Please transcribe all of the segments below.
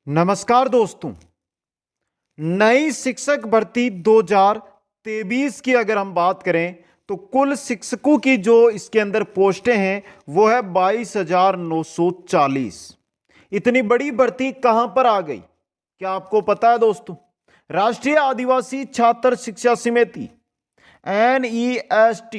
नमस्कार दोस्तों। नई शिक्षक भर्ती 2023 की अगर हम बात करें तो कुल शिक्षकों की जो इसके अंदर पोस्टें हैं वो है 22,940। इतनी बड़ी भर्ती कहां पर आ गई, क्या आपको पता है दोस्तों? राष्ट्रीय आदिवासी छात्र शिक्षा समिति NEST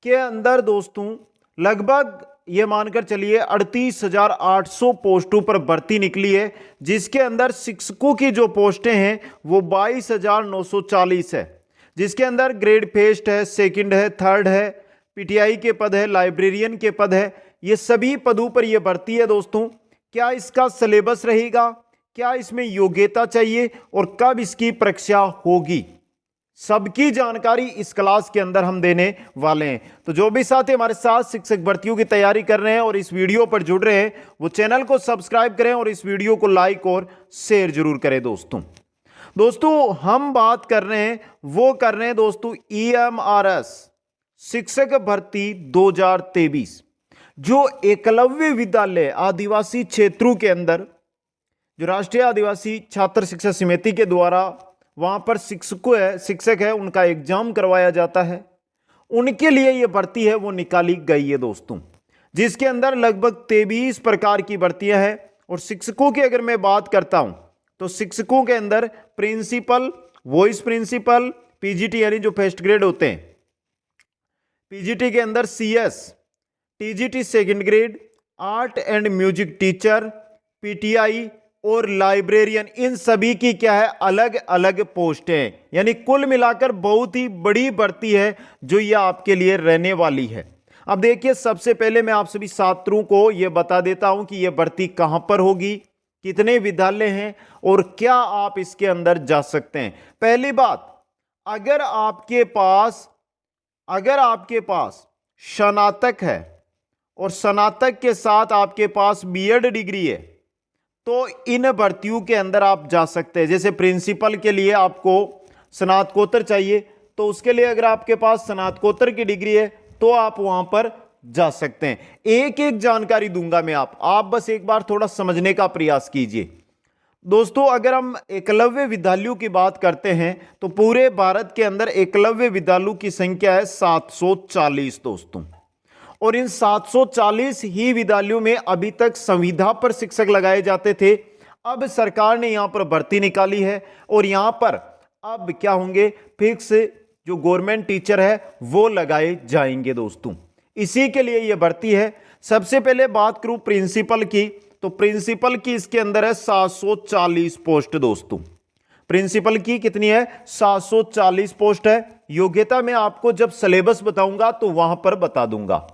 के अंदर दोस्तों लगभग ये मानकर चलिए 38,800 पोस्टों पर भर्ती निकली है, जिसके अंदर शिक्षकों की जो पोस्टें हैं वो 22,940 है, जिसके अंदर ग्रेड फर्स्ट है, सेकंड है, थर्ड है, PTI के पद है, लाइब्रेरियन के पद है। ये सभी पदों पर यह भर्ती है दोस्तों। क्या इसका सिलेबस रहेगा, क्या इसमें योग्यता चाहिए और कब इसकी परीक्षा होगी, सबकी जानकारी इस क्लास के अंदर हम देने वाले हैं। तो जो भी साथी हमारे साथ शिक्षक भर्तियों की तैयारी कर रहे हैं और इस वीडियो पर जुड़ रहे हैं वो चैनल को सब्सक्राइब करें और इस वीडियो को लाइक और शेयर जरूर करें दोस्तों हम बात कर रहे हैं दोस्तों EMRS शिक्षक भर्ती 2023 जो एकलव्य विद्यालय आदिवासी क्षेत्रों के अंदर जो राष्ट्रीय आदिवासी छात्र शिक्षा समिति के द्वारा वहां पर शिक्षक है उनका एग्जाम करवाया जाता है, उनके लिए यह भर्ती है वो निकाली गई है दोस्तों, जिसके अंदर लगभग 23 प्रकार की भर्तियां हैं। और शिक्षकों की अगर मैं बात करता हूं तो शिक्षकों के अंदर प्रिंसिपल, वॉइस प्रिंसिपल, PGT यानी जो फर्स्ट ग्रेड होते हैं, PGT के अंदर CS, TGT second grade, art and music teacher, PTI और लाइब्रेरियन, इन सभी की क्या है अलग अलग पोस्ट है। यानी कुल मिलाकर बहुत ही बड़ी भर्ती है जो यह आपके लिए रहने वाली है। अब देखिए, सबसे पहले मैं आप सभी छात्रों को यह बता देता हूं कि यह भर्ती कहां पर होगी, कितने विद्यालय हैं और क्या आप इसके अंदर जा सकते हैं। पहली बात, अगर आपके पास स्नातक है और स्नातक के साथ आपके पास BEd डिग्री है तो इन भर्तियों के अंदर आप जा सकते हैं। जैसे प्रिंसिपल के लिए आपको स्नातकोत्तर चाहिए तो उसके लिए अगर आपके पास स्नातकोत्तर की डिग्री है तो आप वहां पर जा सकते हैं। एक एक जानकारी दूंगा मैं, आप बस एक बार थोड़ा समझने का प्रयास कीजिए दोस्तों। अगर हम एकलव्य विद्यालयों की बात करते हैं तो पूरे भारत के अंदर एकलव्य विद्यालयों की संख्या है 740 दोस्तों, और इन 740 ही विद्यालयों में अभी तक संविदा पर शिक्षक लगाए जाते थे। अब सरकार ने यहां पर भर्ती निकाली है और यहां पर अब क्या होंगे, फिक्स जो गवर्नमेंट टीचर है वो लगाए जाएंगे दोस्तों। इसी के लिए यह भर्ती है। सबसे पहले बात करूं प्रिंसिपल की, तो प्रिंसिपल की इसके अंदर है 740 पोस्ट दोस्तों। प्रिंसिपल की कितनी है? 740 पोस्ट है। योग्यता में आपको जब सिलेबस बताऊंगा तो वहां पर बता दूंगा।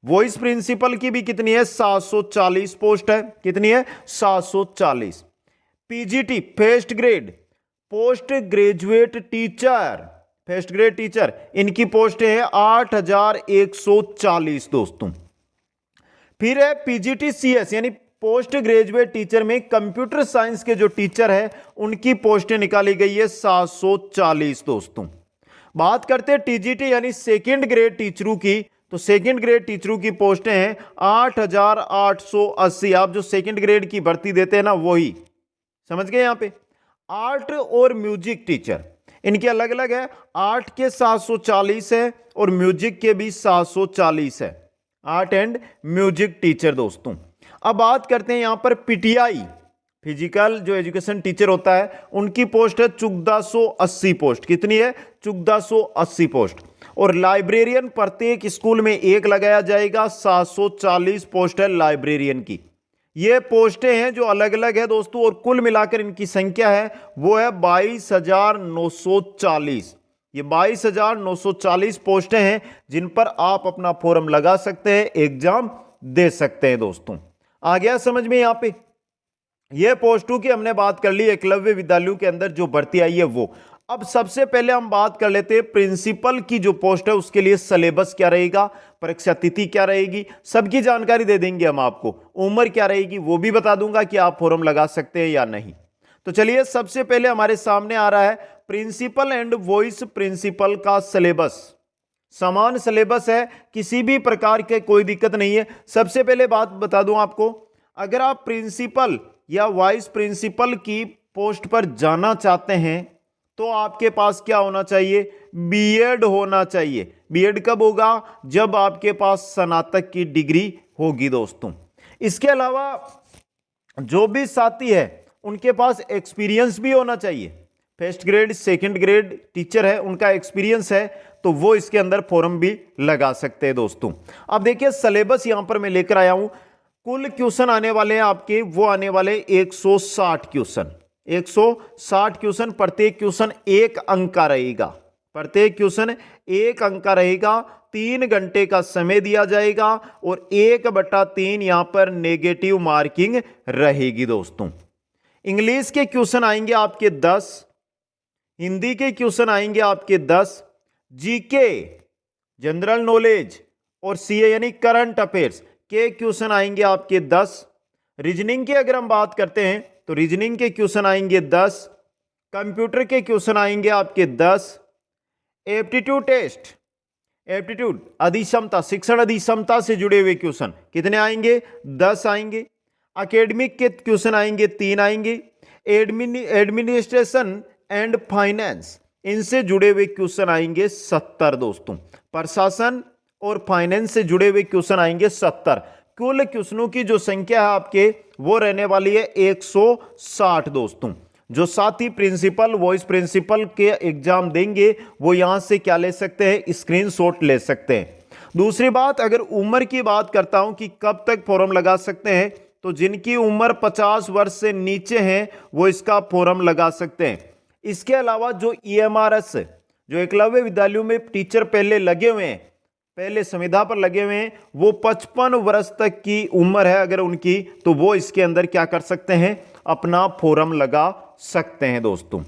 वॉइस प्रिंसिपल की भी कितनी है? 740 पोस्ट है। कितनी है? 740। PGT first grade, post graduate teacher, first grade teacher, इनकी पोस्ट है 8,140 दोस्तों। फिर है PGT CS यानी पोस्ट ग्रेजुएट टीचर में कंप्यूटर साइंस के जो टीचर है उनकी पोस्टें निकाली गई है 740 दोस्तों। बात करते हैं TGT यानी सेकेंड ग्रेड टीचरों की, तो सेकंड ग्रेड टीचरों की पोस्टें हैं 8,880। आप जो सेकंड ग्रेड की भर्ती देते हैं ना वही, समझ गए? यहां पे आर्ट और म्यूजिक टीचर इनके अलग अलग है। आर्ट के 740 है और म्यूजिक के भी 740 है, आर्ट एंड म्यूजिक टीचर दोस्तों। अब बात करते हैं यहां पर PTI फिजिकल जो एजुकेशन टीचर होता है उनकी पोस्ट है 1480 पोस्ट। कितनी है? 1480 पोस्ट। और लाइब्रेरियन प्रत्येक स्कूल में एक लगाया जाएगा, 740 पोस्ट है लाइब्रेरियन की। ये पोस्टें हैं जो अलग अलग है दोस्तों, और कुल मिलाकर इनकी संख्या है वो है 22,940। ये 22,940 पोस्टें हैं जिन पर आप अपना फॉर्म लगा सकते हैं, एग्जाम दे सकते हैं दोस्तों। आ गया समझ में? यहां पे ये पोस्टों की हमने बात कर ली, एकलव्य विद्यालयों के अंदर जो भर्ती आई है वो। अब सबसे पहले हम बात कर लेते हैं प्रिंसिपल की जो पोस्ट है उसके लिए सिलेबस क्या रहेगा, परीक्षा तिथि क्या रहेगी, सबकी जानकारी दे देंगे हम आपको। उम्र क्या रहेगी वो भी बता दूंगा कि आप फॉर्म लगा सकते हैं या नहीं। तो चलिए, सबसे पहले हमारे सामने आ रहा है प्रिंसिपल एंड वॉइस प्रिंसिपल का सिलेबस। समान सिलेबस है, किसी भी प्रकार के कोई दिक्कत नहीं है। सबसे पहले बात बता दूं आपको, अगर आप प्रिंसिपल या वाइस प्रिंसिपल की पोस्ट पर जाना चाहते हैं तो आपके पास क्या होना चाहिए? बीएड होना चाहिए। बीएड कब होगा? जब आपके पास स्नातक की डिग्री होगी दोस्तों। इसके अलावा जो भी साथी है उनके पास एक्सपीरियंस भी होना चाहिए। First grade second grade teacher है, उनका एक्सपीरियंस है तो वो इसके अंदर फॉर्म भी लगा सकते हैं दोस्तों। अब देखिए सिलेबस यहां पर मैं लेकर आया हूं। कुल क्वेश्चन आने वाले हैं आपके, वो आने वाले 160 क्वेश्चन। 160 क्वेश्चन, प्रत्येक क्वेश्चन 1 अंक का रहेगा। प्रत्येक क्वेश्चन 1 अंक का रहेगा। 3 घंटे का समय दिया जाएगा और 1/3 यहां पर नेगेटिव मार्किंग रहेगी दोस्तों। इंग्लिश के क्वेश्चन आएंगे आपके 10, हिंदी के क्वेश्चन आएंगे आपके 10, जीके जनरल नॉलेज और सीए यानी करंट अफेयर्स के क्वेश्चन आएंगे आपके 10। रीजनिंग की अगर हम बात करते हैं तो रीजनिंग के क्वेश्चन आएंगे 10, कंप्यूटर के क्वेश्चन आएंगे आपके 10, एप्टीट्यूड टेस्ट, एप्टीट्यूड अधिक्षमता, शिक्षण अधिक्षमता से जुड़े हुए क्वेश्चन कितने आएंगे? 10 आएंगे। एकेडमिक के क्वेश्चन आएंगे 3 आएंगे। एडमिनिस्ट्रेशन एंड फाइनेंस, इनसे जुड़े हुए क्वेश्चन आएंगे 70 दोस्तों। प्रशासन और फाइनेंस से जुड़े हुए क्वेश्चन आएंगे 70। कुल क्वेश्चनों की जो संख्या है आपके वो रहने वाली है 160 दोस्तों। जो साथी प्रिंसिपल वॉइस प्रिंसिपल के एग्जाम देंगे वो यहां से क्या ले सकते हैं? स्क्रीनशॉट ले सकते हैं। दूसरी बात, अगर उम्र की बात करता हूं कि कब तक फॉर्म लगा सकते हैं, तो जिनकी उम्र 50 वर्ष से नीचे है वो इसका फॉर्म लगा सकते हैं। इसके अलावा जो EMRS, जो एकलव्य विद्यालयों में टीचर पहले लगे हुए हैं, पहले संविदा पर लगे हुए हैं, वो 55 वर्ष तक की उम्र है अगर उनकी, तो वो इसके अंदर क्या कर सकते हैं? अपना फॉर्म लगा सकते हैं दोस्तों।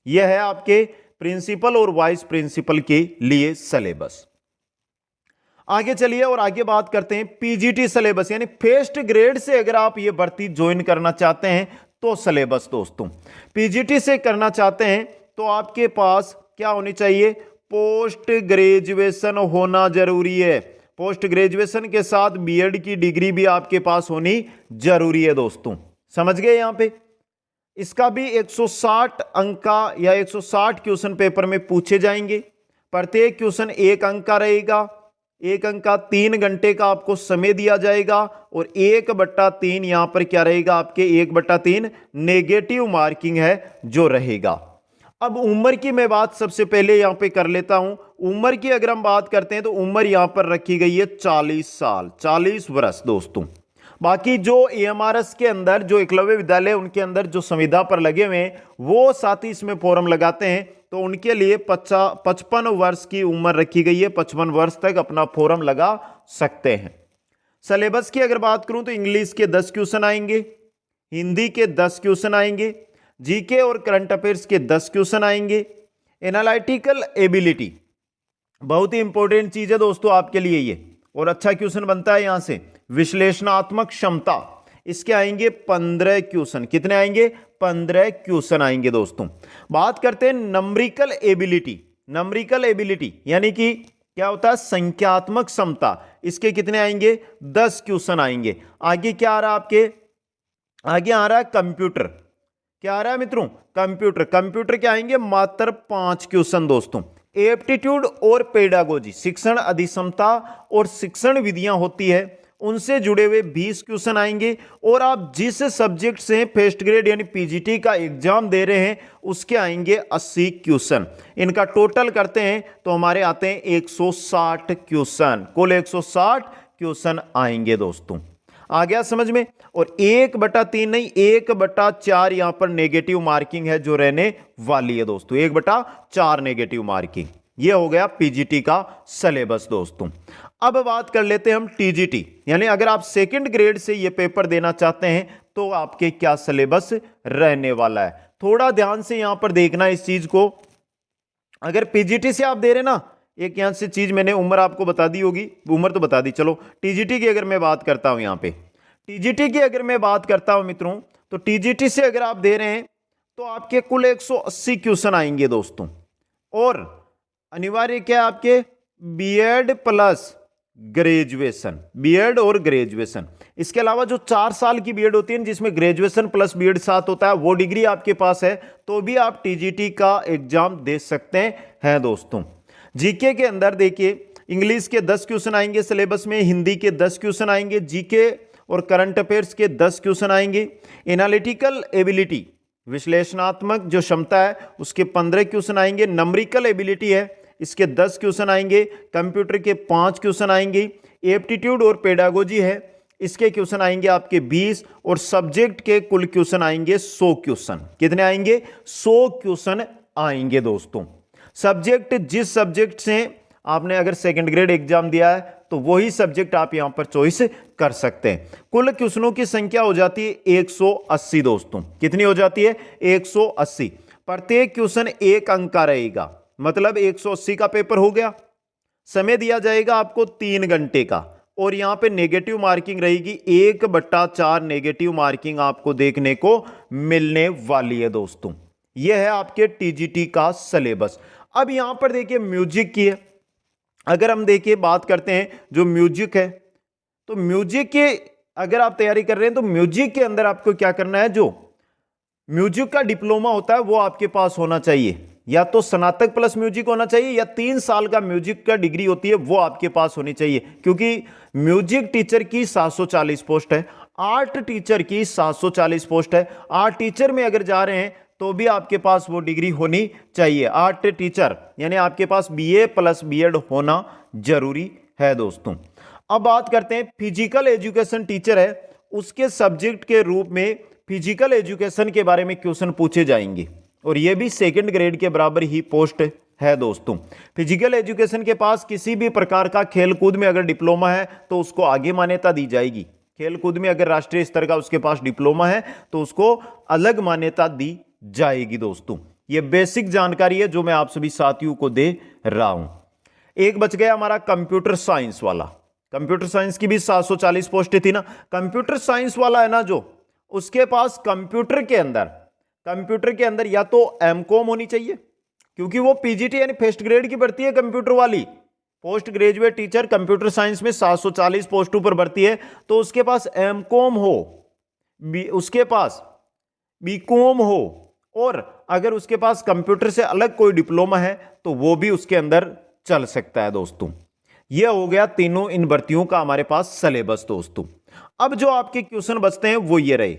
यह है आपके प्रिंसिपल और वाइस प्रिंसिपल के लिए सिलेबस। आगे चलिए और आगे बात करते हैं पीजीटी सिलेबस, यानी फर्स्ट ग्रेड से अगर आप ये भर्ती ज्वाइन करना चाहते हैं तो सिलेबस दोस्तों। पीजीटी से करना चाहते हैं तो आपके पास क्या होनी चाहिए? पोस्ट ग्रेजुएशन होना जरूरी है। पोस्ट ग्रेजुएशन के साथ बीएड की डिग्री भी आपके पास होनी जरूरी है दोस्तों। समझ गए? यहां पे इसका भी 160 अंक का या 160 क्वेश्चन पेपर में पूछे जाएंगे। प्रत्येक क्वेश्चन 1 अंक का रहेगा। 1 अंक का 3 घंटे का आपको समय दिया जाएगा और 1/3 यहां पर क्या रहेगा? आपके 1/3 नेगेटिव मार्किंग है जो रहेगा। अब उम्र की मैं बात सबसे पहले यहां पे कर लेता हूं। उम्र की अगर हम बात करते हैं तो उम्र यहां पर रखी गई है 40 साल, 40 वर्ष दोस्तों। बाकी जो EMRS के अंदर, जो एकलव्य विद्यालय उनके अंदर जो संविदा पर लगे हुए हैं वो साथ ही इसमें फॉर्म लगाते हैं तो उनके लिए 55 वर्ष की उम्र रखी गई है। 55 वर्ष तक अपना फॉर्म लगा सकते हैं। सिलेबस की अगर बात करूं तो इंग्लिश के 10 क्वेश्चन आएंगे, हिंदी के 10 क्वेश्चन आएंगे, जीके और करंट अफेयर्स के 10 क्वेश्चन आएंगे। एनालिटिकल एबिलिटी बहुत ही इंपॉर्टेंट चीज है दोस्तों आपके लिए ये, और अच्छा क्वेश्चन बनता है यहां से। विश्लेषणात्मक क्षमता, इसके आएंगे 15 क्वेश्चन। कितने आएंगे? 15 क्वेश्चन आएंगे दोस्तों। बात करते हैं नंबरिकल एबिलिटी। नंबरिकल एबिलिटी यानी कि क्या होता है? संख्यात्मक क्षमता। इसके कितने आएंगे? 10 क्वेश्चन आएंगे। आगे क्या आ रहा है आपके? आगे आ रहा है कंप्यूटर। क्या आ रहा है मित्रों? कंप्यूटर। कंप्यूटर क्या आएंगे? मात्र 5 क्वेश्चन दोस्तों। एप्टीट्यूड और पेडागोजी, शिक्षण अधिक्षमता और शिक्षण विधियां होती है, उनसे जुड़े हुए 20 क्वेश्चन आएंगे। और आप जिस सब्जेक्ट से फर्स्ट ग्रेड यानी पीजीटी का एग्जाम दे रहे हैं उसके आएंगे 80 क्वेश्चन। इनका टोटल करते हैं तो हमारे आते हैं 160 क्वेश्चन। कुल 160 क्वेश्चन आएंगे दोस्तों। आ गया समझ में? और 1/3 नहीं, 1/4 यहां पर नेगेटिव मार्किंग है जो रहने वाली है दोस्तों। 1/4 नेगेटिव मार्किंग। यह हो गया पीजीटी का सिलेबस दोस्तों। अब बात कर लेते हैं हम टीजीटी, यानी अगर आप सेकंड ग्रेड से यह पेपर देना चाहते हैं तो आपके क्या सिलेबस रहने वाला है। थोड़ा ध्यान से यहां पर देखना इस चीज को। अगर पीजीटी से आप दे रहे ना, एक यहां से चीज मैंने उम्र आपको बता दी होगी, उम्र तो बता दी। चलो टीजीटी की अगर मैं बात करता हूं, यहां पे टीजीटी की अगर मैं बात करता हूं मित्रों, तो टीजीटी से अगर आप दे रहे हैं तो आपके कुल 180 क्वेश्चन आएंगे दोस्तों। और अनिवार्य क्या है आपके? बीएड प्लस ग्रेजुएशन, बीएड और ग्रेजुएशन। इसके अलावा जो 4 साल की बीएड होती है जिसमें ग्रेजुएशन प्लस बीएड साथ होता है, वो डिग्री आपके पास है तो भी आप टीजीटी का एग्जाम दे सकते हैं दोस्तों। जीके के अंदर देखिए इंग्लिश के 10 क्वेश्चन आएंगे सिलेबस में, हिंदी के 10 क्वेश्चन आएंगे, जीके और करंट अफेयर्स के 10 क्वेश्चन आएंगे। एनालिटिकल एबिलिटी, विश्लेषणात्मक जो क्षमता है उसके 15 क्वेश्चन आएंगे। नंबरिकल एबिलिटी है इसके 10 क्वेश्चन आएंगे। कंप्यूटर के 5 क्वेश्चन आएंगे। एप्टीट्यूड और पेडागोजी है इसके क्वेश्चन आएंगे आपके 20 और सब्जेक्ट के कुल क्वेश्चन आएंगे 100 क्वेश्चन। कितने आएंगे? 100 क्वेश्चन आएंगे दोस्तों। सब्जेक्ट, जिस सब्जेक्ट से आपने अगर सेकंड ग्रेड एग्जाम दिया है तो वही सब्जेक्ट आप यहां पर चॉइस कर सकते हैं। कुल क्वेश्चनों की संख्या हो जाती है 180 दोस्तों। कितनी हो जाती है? 180। प्रत्येक क्वेश्चन 1 अंक का रहेगा, मतलब 180 का पेपर हो गया। समय दिया जाएगा आपको 3 घंटे का और यहां पे नेगेटिव मार्किंग रहेगी 1/4 नेगेटिव मार्किंग आपको देखने को मिलने वाली है दोस्तों। यह है आपके टीजीटी का सिलेबस। अब यहां पर देखिए म्यूजिक की है, अगर हम देखिए बात करते हैं जो म्यूजिक है तो म्यूजिक के अगर आप तैयारी कर रहे हैं तो म्यूजिक के अंदर आपको क्या करना है, जो म्यूजिक का डिप्लोमा होता है वो आपके पास होना चाहिए, या तो स्नातक प्लस म्यूजिक होना चाहिए या 3 साल का म्यूजिक का डिग्री होती है वो आपके पास होनी चाहिए। क्योंकि म्यूजिक टीचर की 740 पोस्ट है, आर्ट टीचर की 740 पोस्ट है। आर्ट टीचर में अगर जा रहे हैं तो भी आपके पास वो डिग्री होनी चाहिए। आर्ट टीचर यानी आपके पास बीए प्लस बीएड होना जरूरी है दोस्तों। अब बात करते हैं फिजिकल एजुकेशन टीचर है, उसके सब्जेक्ट के रूप में फिजिकल एजुकेशन के बारे में क्वेश्चन पूछे जाएंगे और यह भी सेकंड ग्रेड के बराबर ही पोस्ट है दोस्तों। फिजिकल एजुकेशन के पास किसी भी प्रकार का खेलकूद में अगर डिप्लोमा है तो उसको आगे मान्यता दी जाएगी। खेलकूद में अगर राष्ट्रीय स्तर का उसके पास डिप्लोमा है तो उसको अलग मान्यता दी जाएगी दोस्तों। यह बेसिक जानकारी है जो मैं आप सभी साथियों को दे रहा हूं। एक बच गया हमारा कंप्यूटर साइंस वाला। कंप्यूटर साइंस की भी 740 पोस्टें थी ना। कंप्यूटर साइंस वाला है ना जो, उसके पास कंप्यूटर के अंदर या तो एमकॉम होनी चाहिए, क्योंकि वो पीजीटी यानी फर्स्ट ग्रेड की भर्ती है कंप्यूटर वाली। Post graduate teacher computer science में 740 पोस्टों पर भर्ती है तो उसके पास एमकॉम हो, उसके पास बीकॉम हो, और अगर उसके पास कंप्यूटर से अलग कोई डिप्लोमा है तो वो भी उसके अंदर चल सकता है दोस्तों। यह हो गया तीनों इन भर्तियों का हमारे पास सिलेबस दोस्तों। अब जो आपके क्वेश्चन बचते हैं वो ये रहे,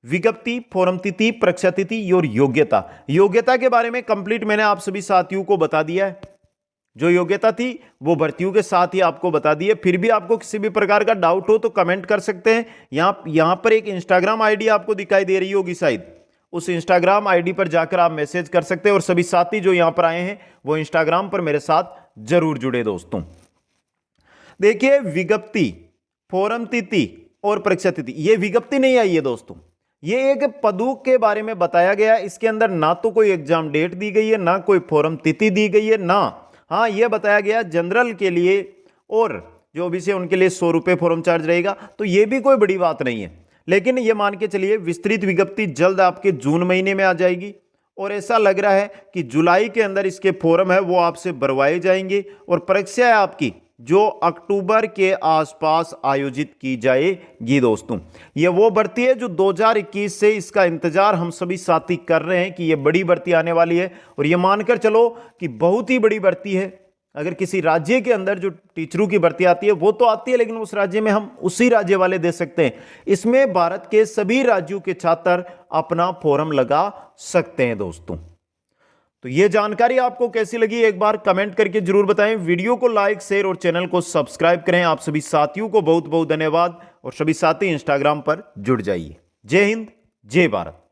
विज्ञप्ति, फॉर्म तिथि, परीक्षा तिथि और योग्यता। योग्यता के बारे में कंप्लीट मैंने आप सभी साथियों को बता दिया है। जो योग्यता थी वो भर्तियों के साथ ही आपको बता दी है। फिर भी आपको किसी भी प्रकार का डाउट हो तो कमेंट कर सकते हैं। यहां पर एक इंस्टाग्राम आईडी आपको दिखाई दे रही होगी शायद, उस इंस्टाग्राम आईडी पर जाकर आप मैसेज कर सकते हैं। और सभी साथी जो यहां पर आए हैं वो इंस्टाग्राम पर मेरे साथ जरूर जुड़े दोस्तों। देखिए विज्ञप्ति, फॉर्म तिथि और परीक्षा तिथि, ये विज्ञप्ति नहीं आई है दोस्तों, ये एक पदों के बारे में बताया गया। इसके अंदर ना तो कोई एग्जाम डेट दी गई है, ना कोई फॉर्म तिथि दी गई है, ना हाँ यह बताया गया जनरल के लिए और जो ओबीसी है उनके लिए 100 रुपये फॉर्म चार्ज रहेगा। तो यह भी कोई बड़ी बात नहीं है, लेकिन यह मान के चलिए विस्तृत विज्ञप्ति जल्द आपके जून महीने में आ जाएगी और ऐसा लग रहा है कि जुलाई के अंदर इसके फॉर्म है वो आपसे भरवाए जाएंगे और परीक्षा है आपकी जो अक्टूबर के आसपास आयोजित की जाएगी दोस्तों। ये वो भर्ती है जो 2021 से इसका इंतजार हम सभी साथी कर रहे हैं कि ये बड़ी भर्ती आने वाली है। और ये मानकर चलो कि बहुत ही बड़ी भर्ती है। अगर किसी राज्य के अंदर जो टीचरों की भर्ती आती है वो तो आती है, लेकिन उस राज्य में हम उसी राज्य वाले दे सकते हैं। इसमें भारत के सभी राज्यों के छात्र अपना फॉर्म लगा सकते हैं दोस्तों। तो ये जानकारी आपको कैसी लगी एक बार कमेंट करके जरूर बताएं। वीडियो को लाइक, शेयर और चैनल को सब्सक्राइब करें। आप सभी साथियों को बहुत बहुत धन्यवाद और सभी साथी इंस्टाग्राम पर जुड़ जाइए। जय हिंद, जय भारत।